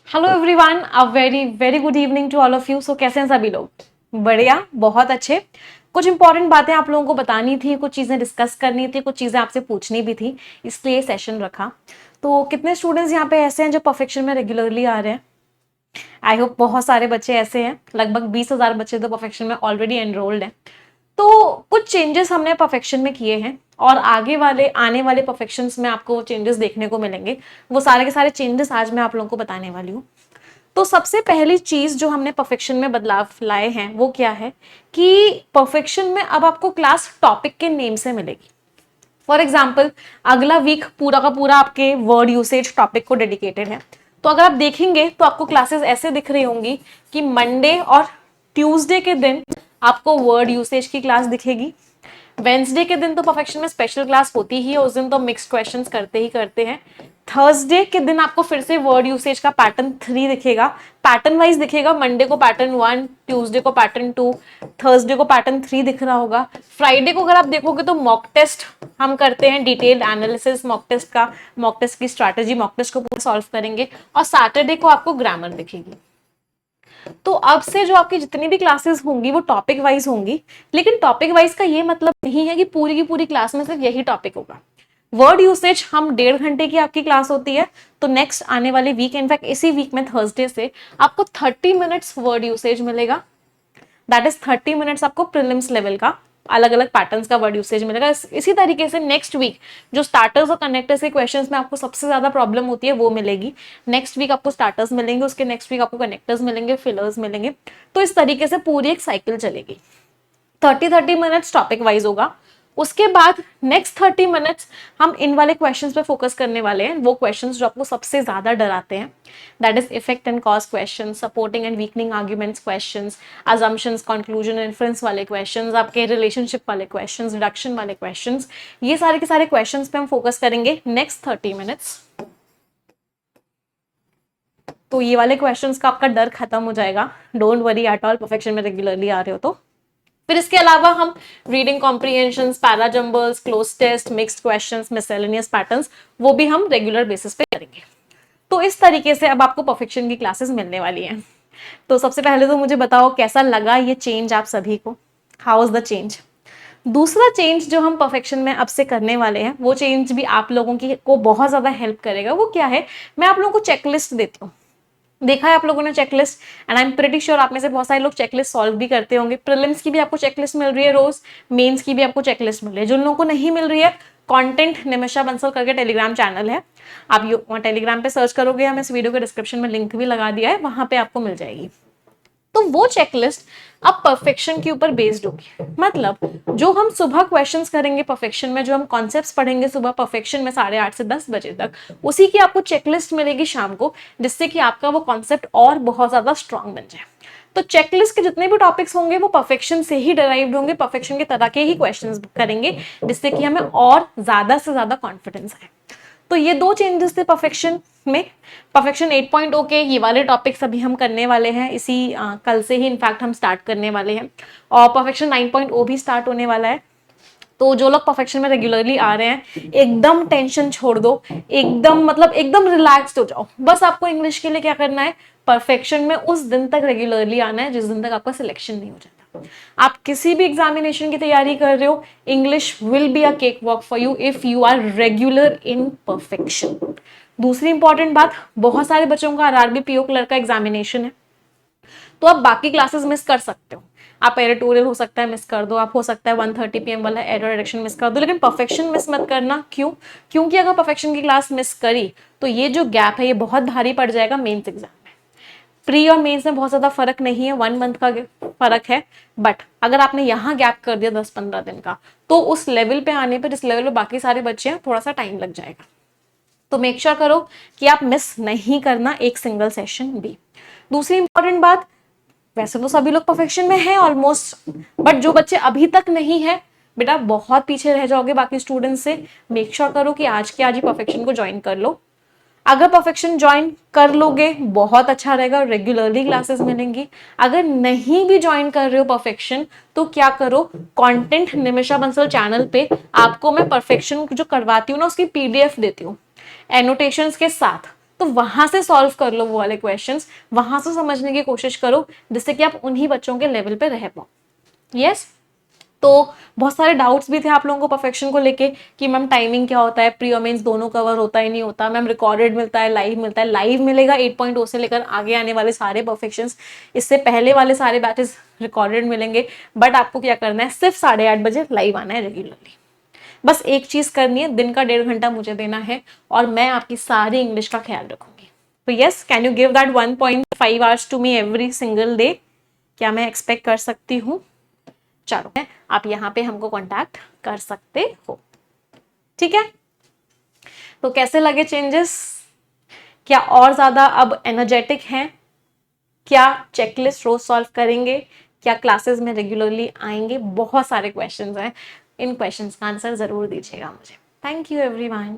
Hello everyone, a very very good evening to all of you. So कैसे हैं सभी लोग? बढ़िया, बहुत अच्छे। कुछ इंपॉर्टेंट बातें आप लोगों को बतानी थी, कुछ चीजें डिस्कस करनी थी, कुछ चीजें आपसे पूछनी भी थी, इसलिए सेशन रखा। तो कितने स्टूडेंट्स यहाँ पे ऐसे हैं जो परफेक्शन में रेगुलरली आ रहे हैं? आई होप बहुत सारे बच्चे ऐसे हैं, लगभग 20,000 बच्चे तो परफेक्शन में ऑलरेडी एनरोल्ड हैं। तो कुछ चेंजेस हमने परफेक्शन में किए हैं और आगे वाले आने वाले परफेक्शंस में आपको चेंजेस देखने को मिलेंगे। वो सारे के सारे चेंजेस आज मैं आप लोगों को बताने वाली हूँ। तो सबसे पहली चीज जो हमने परफेक्शन में बदलाव लाए हैं वो क्या है कि परफेक्शन में अब आपको क्लास टॉपिक के नेम से मिलेगी। फॉर एग्जाम्पल, अगला वीक पूरा का पूरा आपके वर्ड यूसेज टॉपिक को डेडिकेटेड है। तो अगर आप देखेंगे तो आपको क्लासेस ऐसे दिख रही होंगी कि मंडे और ट्यूसडे के दिन आपको वर्ड यूसेज की क्लास दिखेगी। वेंसडे के दिन तो परफेक्शन में स्पेशल क्लास होती ही है, उस दिन तो मिक्स्ड क्वेश्चंस करते ही करते हैं। थर्सडे के दिन आपको फिर से वर्ड यूसेज का पैटर्न 3 दिखेगा, पैटर्न वाइज दिखेगा। मंडे को पैटर्न 1, ट्यूसडे को पैटर्न 2, थर्सडे को पैटर्न 3 दिख रहा होगा। फ्राइडे को अगर आप देखोगे तो मॉक टेस्ट हम करते हैं, डिटेल्ड एनालिसिस मॉक टेस्ट का, मॉक टेस्ट की स्ट्रैटेजी, मॉक टेस्ट को पूरा सॉल्व करेंगे। और सैटरडे को आपको ग्रामर दिखेगी। तो अब से जो आपकी जितनी भी क्लासेस होंगी वो टॉपिक वाइज होंगी, लेकिन टॉपिक वाइज का ये मतलब नहीं है कि पूरी की पूरी क्लास में सिर्फ यही टॉपिक होगा। वर्ड यूसेज हम 1.5 घंटे की आपकी क्लास होती है, तो नेक्स्ट आने वाले वीक, इनफैक्ट इसी वीक में थर्सडे से आपको 30 मिनट्स वर्ड यूसेज मिलेगा। दैट इज 30 मिनट्स आपको प्रीलिम्स लेवल का अलग अलग पैटर्न्स का वर्ड यूसेज मिलेगा। इसी तरीके से नेक्स्ट वीक जो स्टार्टर्स और कनेक्टर्स के क्वेश्चंस में आपको सबसे ज्यादा प्रॉब्लम होती है वो मिलेगी। नेक्स्ट वीक आपको स्टार्टर्स मिलेंगे, उसके नेक्स्ट वीक आपको कनेक्टर्स मिलेंगे, फिलर्स मिलेंगे। तो इस तरीके से पूरी एक साइकिल चलेगी। 30 मिनट्स टॉपिक वाइज होगा। उसके बाद नेक्स्ट 30 मिनट्स हम इन वाले क्वेश्चंस पे फोकस करने वाले हैं, वो क्वेश्चंस जो आपको सबसे ज्यादा डराते हैं। That is effect and cause question, supporting and weakening arguments questions, assumptions, conclusion, inference वाले क्वेश्चंस, आपके रिलेशनशिप वाले क्वेश्चंस, रिडक्शन वाले क्वेश्चंस, ये सारे के सारे क्वेश्चंस पे हम फोकस करेंगे नेक्स्ट 30 मिनट्स। तो ये वाले क्वेश्चंस का आपका डर खत्म हो जाएगा। Don't worry at all, perfection में रेगुलरली आ रहे हो तो। फिर इसके अलावा हम reading comprehension, para jumbles, cloze test, mixed questions, miscellaneous patterns, वो भी हम रेगुलर बेसिस पे करेंगे। तो इस तरीके से अब आपको परफेक्शन की क्लासेस मिलने वाली हैं। तो सबसे पहले तो मुझे बताओ कैसा लगा ये चेंज आप सभी को? How is the change? दूसरा चेंज जो हम परफेक्शन में अब से करने वाले हैं, वो चेंज भी आप लोगों की को बहुत ज्यादा हेल्प करेगा। वो क्या है, मैं आप लोगों को चेकलिस्ट देती हूँ। देखा है आप लोगों ने checklist, and I am pretty sure आप में से बहुत सारे लोग चेकलिस्ट सॉल्व भी करते होंगे। प्रीलिम्स की भी आपको चेकलिस्ट मिल रही है रोज, मेंस की भी आपको चेकलिस्ट मिल रही है। जिन लोगों को नहीं मिल रही है, कंटेंट निमिषा बंसल करके टेलीग्राम चैनल है, आप टेलीग्राम पे सर्च करोगे, हम इस वीडियो के डिस्क्रिप्शन में लिंक भी लगा दिया है, वहां पे आपको मिल जाएगी। तो वो चेकलिस्ट अब परफेक्शन के ऊपर बेस्ड होगी। मतलब जो हम सुबह क्वेश्चंस करेंगे परफेक्शन में, जो हम कॉन्सेप्ट्स पढ़ेंगे सुबह परफेक्शन में 8:30 से 10 बजे तक, उसी की आपको चेकलिस्ट मिलेगी शाम को, जिससे कि आपका वो कॉन्सेप्ट और बहुत ज्यादा स्ट्रांग बन जाए। तो चेकलिस्ट के जितने भी टॉपिक्स होंगे वो परफेक्शन से ही डिराइव्ड होंगे, परफेक्शन के तरह के ही क्वेश्चंस करेंगे, जिससे कि हमें और ज्यादा से ज्यादा कॉन्फिडेंस आए। तो ये दो चेंजेस थे परफेक्शन में। परफेक्शन 8.0 के ये वाले टॉपिक्स अभी हम करने वाले हैं, इसी कल से ही इनफैक्ट हम स्टार्ट करने वाले हैं। और परफेक्शन 9.0 भी स्टार्ट होने वाला है। तो जो लोग परफेक्शन में रेगुलरली आ रहे हैं, एकदम टेंशन छोड़ दो, एकदम मतलब एकदम रिलैक्स्ड हो जाओ। बस आपको इंग्लिश के लिए क्या करना है, परफेक्शन में उस दिन तक रेगुलरली आना है जिस दिन तक आपका सिलेक्शन नहीं हो जाता। आप किसी भी एग्जामिनेशन की तैयारी कर रहे हो, English will be a cake walk for you if you are regular in perfection. दूसरी इंपॉर्टेंट बात, बहुत सारे बच्चों का आरआरबी पीओ क्लर्क का एग्जामिनेशन है, तो आप बाकी क्लासेस मिस कर सकते हो। आप एडिटोरियल हो सकता है मिस कर दो, आप हो सकता है 1:30 PM वाला एडर रिडक्शन मिस कर दो, लेकिन परफेक्शन मिस मत करना। क्यों? क्योंकि अगर परफेक्शन की क्लास मिस करी तो ये जो गैप है ये बहुत भारी पड़ जाएगा मेंस एग्जाम में। प्री और मेंस में बहुत ज्यादा फर्क नहीं है, 1 मंथ का फर्क है, बट अगर आपने यहाँ गैप कर दिया 10-15 दिन का, तो उस लेवल पे आने पर, जिस लेवल पे बाकी सारे बच्चे हैं, थोड़ा सा टाइम लग जाएगा। तो मेक श्योर करो कि आप मिस नहीं करना एक सिंगल सेशन भी। दूसरी इंपॉर्टेंट बात, वैसे तो सभी लोग परफेक्शन में हैं ऑलमोस्ट, बट जो बच्चे अभी तक नहीं है, बेटा बहुत पीछे रह जाओगे बाकी स्टूडेंट्स से। मेक श्योर करो कि आज के आज ही परफेक्शन को ज्वाइन कर लो। अगर परफेक्शन ज्वाइन कर लोगे बहुत अच्छा रहेगा, रेगुलरली क्लासेस मिलेंगी। अगर नहीं भी ज्वाइन कर रहे हो परफेक्शन, तो क्या करो, कंटेंट निमिषा बंसल चैनल पे आपको मैं परफेक्शन जो करवाती हूँ ना, उसकी PDF देती हूँ एनोटेशंस के साथ। तो वहां से सॉल्व कर लो वो वाले क्वेश्चंस, वहां से समझने की कोशिश करो जिससे कि आप उन्हीं बच्चों के लेवल पे रह पाओ। यस। तो बहुत सारे डाउट्स भी थे आप लोगों को परफेक्शन को लेके कि मैम टाइमिंग क्या होता है, प्री और मेंस दोनों कवर होता है नहीं होता, मैम रिकॉर्डेड मिलता है, लाइव मिलता है। लाइव मिलेगा 8.0 से लेकर आगे आने वाले सारे परफेक्शंस, इससे पहले वाले सारे बैचेस रिकॉर्डेड मिलेंगे। बट आपको क्या करना है, सिर्फ 8:30 बजे लाइव आना है रेगुलरली। बस एक चीज करनी है, दिन का 1.5 घंटा मुझे देना है और मैं आपकी सारी इंग्लिश का ख्याल रखूंगी। तो yes, can you give that 1.5 hours to me every single day? क्या मैं एक्सपेक्ट कर सकती हूँ? चलो, आप यहाँ पे हमको कांटेक्ट कर सकते हो। ठीक है, तो कैसे लगे चेंजेस? क्या और ज्यादा अब एनर्जेटिक हैं? क्या चेकलिस्ट रोज सॉल्व करेंगे? क्या क्लासेस में रेगुलरली आएंगे? बहुत सारे क्वेश्चंस हैं, इन क्वेश्चंस का आंसर जरूर दीजिएगा मुझे। Thank you everyone.